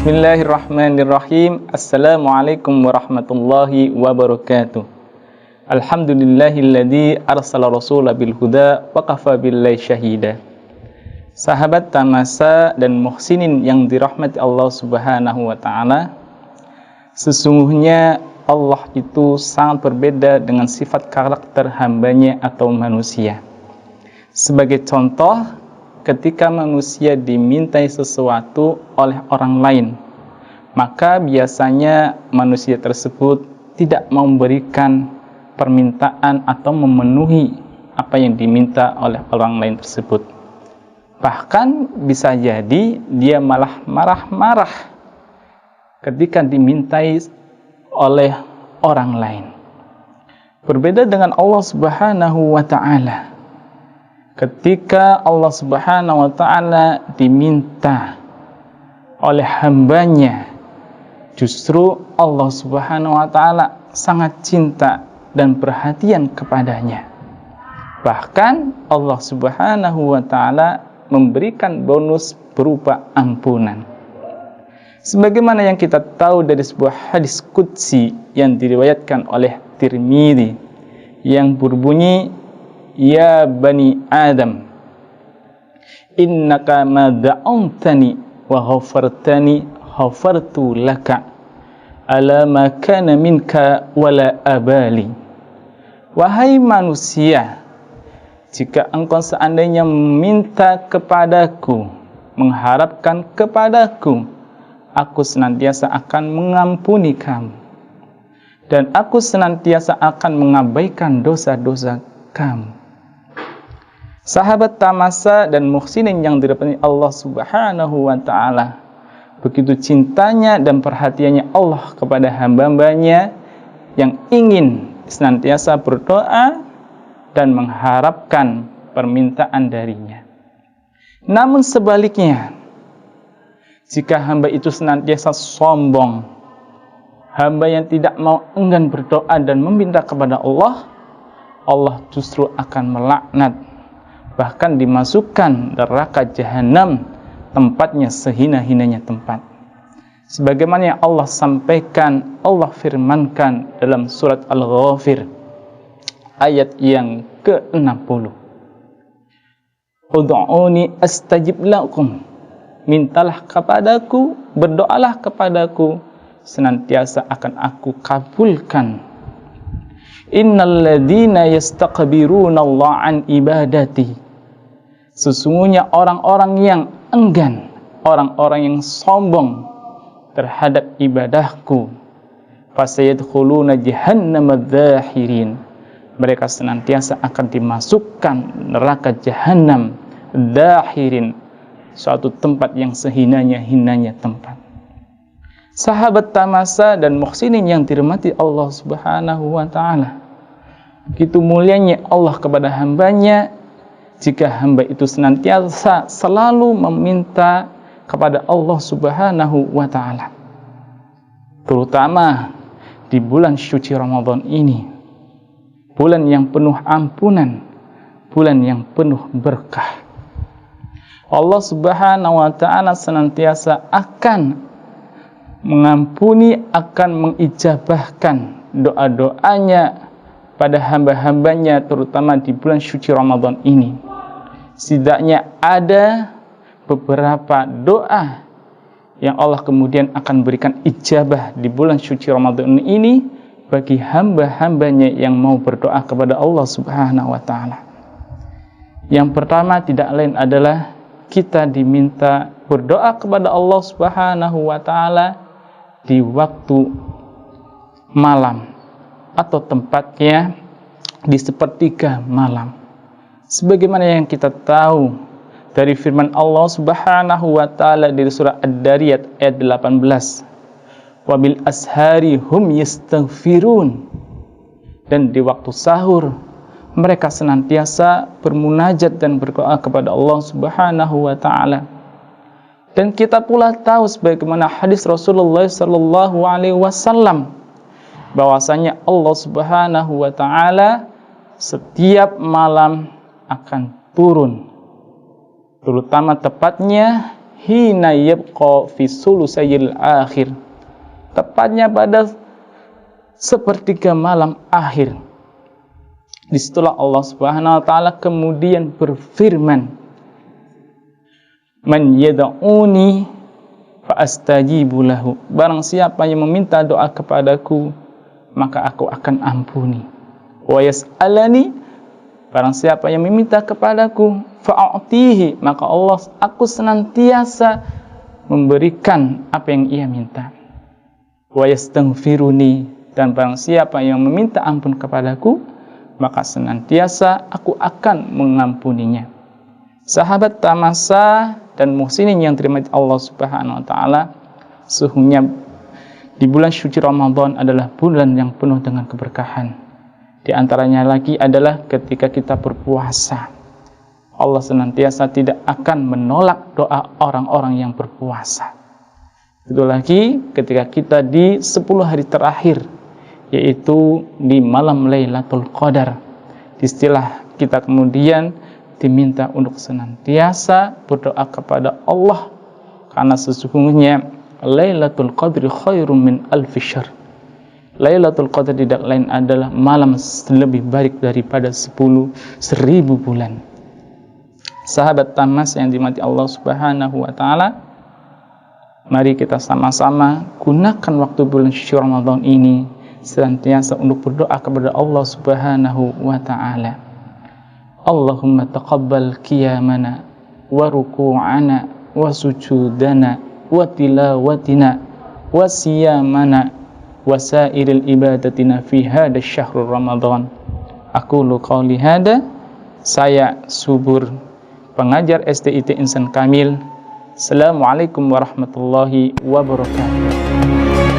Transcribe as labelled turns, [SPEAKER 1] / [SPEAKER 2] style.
[SPEAKER 1] Bismillahirrahmanirrahim. Assalamualaikum warahmatullahi wabarakatuh. Alhamdulillahilladzi arsala rasulah bil huda wa kafa billahi syahida. Sahabat Tamasa dan muhsinin yang dirahmati Allah Subhanahu wa taala, sesungguhnya Allah itu sangat berbeda dengan sifat karakter hambanya atau manusia. Sebagai contoh, ketika manusia dimintai sesuatu oleh orang lain, maka biasanya manusia tersebut tidak memberikan permintaan atau memenuhi apa yang diminta oleh orang lain tersebut. Bahkan bisa jadi dia malah marah-marah ketika dimintai oleh orang lain. Berbeda dengan Allah Subhanahu wa ta'ala. Ketika Allah Subhanahu wa ta'ala diminta oleh hambanya, justru Allah Subhanahu wa ta'ala sangat cinta dan perhatian kepadanya. Bahkan Allah Subhanahu wa ta'ala memberikan bonus berupa ampunan. Sebagaimana yang kita tahu dari sebuah hadis qudsi yang diriwayatkan oleh Tirmidzi yang berbunyi, Ya bani Adam, innaka ma da'awtani wa ghafartani ghafartu laka ala ma kana minka wala abali. Wahai manusia, jika engkau seandainya meminta kepadaku, mengharapkan kepadaku, aku senantiasa akan mengampuni kamu, dan aku senantiasa akan mengabaikan dosa-dosa kamu. Sahabat Tamasa dan muhsinin yang dirahmati Allah Subhanahu wa ta'ala, begitu cintanya dan perhatiannya Allah kepada hamba-hambanya yang ingin senantiasa berdoa dan mengharapkan permintaan darinya. Namun sebaliknya, jika hamba itu senantiasa sombong, hamba yang tidak mau enggan berdoa dan meminta kepada Allah, Allah justru akan melaknat, bahkan dimasukkan neraka jahanam, tempatnya sehina-hinanya tempat. Sebagaimana yang Allah sampaikan, Allah firmankan dalam surat Al-Ghafir ayat yang ke-60. Ud'uni astajib lakum. Mintalah kepadaku, berdoalah kepadaku, senantiasa akan aku kabulkan. Innal ladzina yastakbiruna Allah an ibadati. Sesungguhnya orang-orang yang enggan, orang-orang yang sombong terhadap ibadahku, fasayadkhuluna jahannama dzahirin. Mereka senantiasa akan dimasukkan neraka jahanam dzahirin, suatu tempat yang sehinanya-hinanya tempat. Sahabat Tamasa dan muhsinin yang dirahmati Allah Subhanahu wa ta'ala, begitu mulianya Allah kepada hambanya jika hamba itu senantiasa selalu meminta kepada Allah Subhanahu wa ta'ala, terutama di bulan suci Ramadan ini, bulan yang penuh ampunan, bulan yang penuh berkah. Allah Subhanahu wa ta'ala senantiasa akan mengampuni, akan mengijabahkan doa-doanya pada hamba-hambanya, terutama di bulan suci Ramadan ini. Setidaknya ada beberapa doa yang Allah kemudian akan berikan ijabah di bulan suci Ramadan ini bagi hamba-hambanya yang mau berdoa kepada Allah Subhanahu wa ta'ala. Yang pertama tidak lain adalah kita diminta berdoa kepada Allah Subhanahu wa ta'ala di waktu malam atau tempatnya di sepertiga malam. Sebagaimana yang kita tahu dari firman Allah Subhanahu wa ta'ala dari surah Ad-Dariyat ayat 18, wabil ashari hum yastaghfirun. Dan di waktu sahur mereka senantiasa bermunajat dan berdoa kepada Allah Subhanahu wa ta'ala. Dan kita pula tahu sebagaimana hadis Rasulullah sallallahu alaihi wasallam bahwasanya Allah Subhanahu wa ta'ala setiap malam akan turun, terutama tepatnya hina yabqa fi sulusayil akhir, tepatnya pada sepertiga malam akhir. Disitulah Allah Subhanahu wa taala kemudian berfirman, man yad'uni fa astajibu lahu, barang siapa yang meminta doa kepadaku maka aku akan ampuni. Wa yas'alani, barang siapa yang meminta kepadaku fa'atihi, maka aku senantiasa memberikan apa yang ia minta. Wa yastaghfiruni, dan barang siapa yang meminta ampun kepadaku maka senantiasa aku akan mengampuninya. Sahabat tamasa dan muhsinin yang dirahmati Allah Subhanahu wa taala, sesungguhnya di bulan suci Ramadan adalah bulan yang penuh dengan keberkahan. Di antaranya lagi adalah ketika kita berpuasa, Allah senantiasa tidak akan menolak doa orang-orang yang berpuasa. Itu lagi ketika kita di 10 hari terakhir, yaitu di malam Lailatul Qadar. Istilah kita kemudian diminta untuk senantiasa berdoa kepada Allah, karena sesungguhnya Lailatul Qadri khairum min alfi syahr. Lailatul Qadar tidak lain adalah malam lebih baik daripada 10.000 bulan. Sahabat tamas yang dimati Allah Subhanahu wa taala, mari kita sama-sama gunakan waktu bulan suci Ramadan ini senantiasa untuk berdoa kepada Allah Subhanahu wa ta'ala. Allahumma taqabbal qiyamana wa ruku'ana wa sujudana wa tilawatina wa siyamana wa sairil ibadatina fi hadha syahrul Ramadan. Aqulu qawli hada, saya Subur, pengajar STIT Insan Kamil. Assalamualaikum warahmatullahi wabarakatuh.